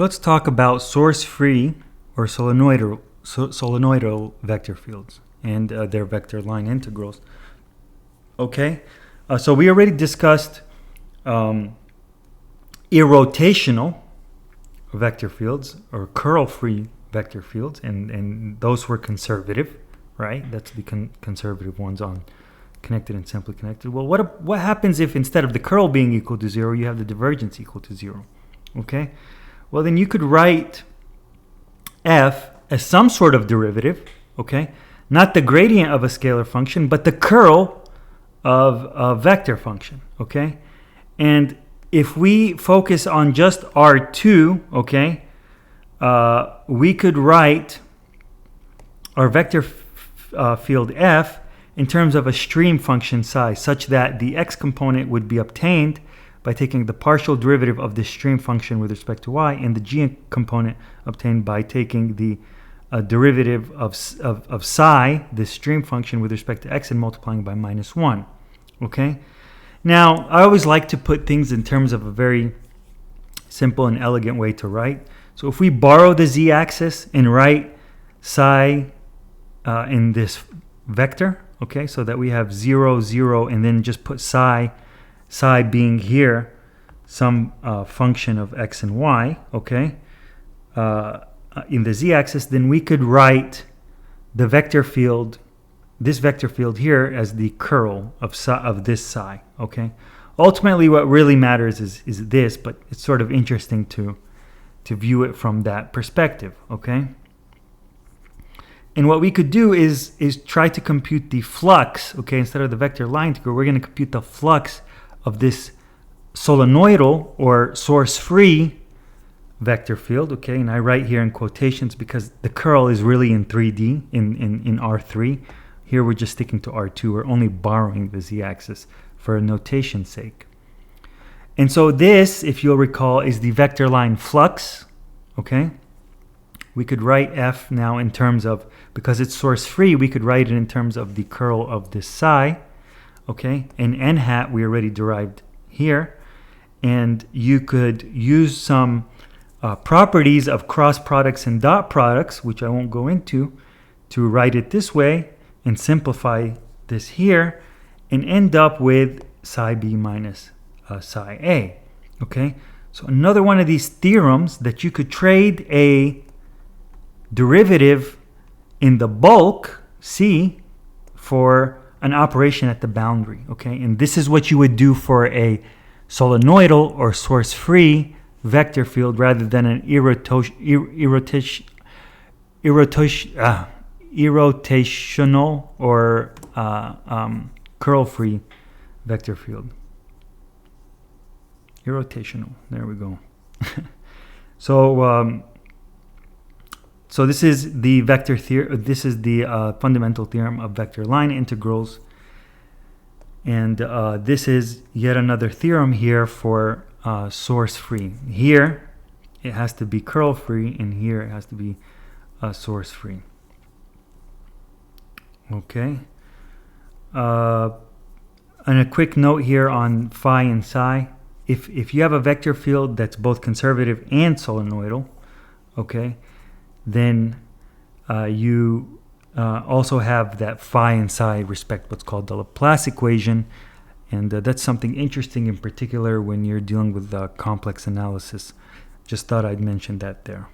Let's talk about source-free or solenoidal vector fields and their vector line integrals. Okay, so we already discussed irrotational vector fields or curl-free vector fields, and those were conservative, right? That's the conservative ones on connected and simply connected. Well, what happens if instead of the curl being equal to 0, you have the divergence equal to 0? Okay, well then you could write f as some sort of derivative, okay? Not the gradient of a scalar function, but the curl of a vector function, okay? And if we focus on just R2, okay, we could write our vector field f in terms of a stream function psi, such that the x component would be obtained by taking the partial derivative of the stream function with respect to y, and the g component obtained by taking the derivative of psi, the stream function, with respect to x and multiplying by -1. Okay? Now, I always like to put things in terms of a very simple and elegant way to write. So if we borrow the z-axis and write psi in this vector, okay, so that we have 0, 0, and then just put psi being here some function of x and y, okay, in the z-axis, then we could write the vector field, this vector field here, as the curl of this psi, okay. Ultimately, what really matters is this, but it's sort of interesting to view it from that perspective, okay. And what we could do is try to compute the flux, okay, instead of the vector line integral, we're going to compute the flux of this solenoidal or source-free vector field, okay, and I write here in quotations because the curl is really in 3D, in R3. Here we're just sticking to R2. We're only borrowing the z-axis for notation's sake. And so this, if you'll recall, is the vector line flux, okay? We could write f now in terms of, because it's source-free, we could write it in terms of the curl of this psi, okay? And n hat we already derived here. And you could use some properties of cross products and dot products, which I won't go into, to write it this way and simplify this here and end up with psi b minus psi a, okay? So another one of these theorems that you could trade a derivative in the bulk, C, for an operation at the boundary, okay? And this is what you would do for a solenoidal or source-free vector field rather than an irrotational or curl-free vector field. Irrotational, there we go. So this is the vector theorem. This is the fundamental theorem of vector line integrals, and this is yet another theorem here for source-free. Here it has to be curl-free, and here it has to be source-free. Okay. And a quick note here on phi and psi. If you have a vector field that's both conservative and solenoidal, okay, then you also have that phi and psi respect what's called the Laplace equation, and that's something interesting in particular when you're dealing with complex analysis. Just thought I'd mention that there.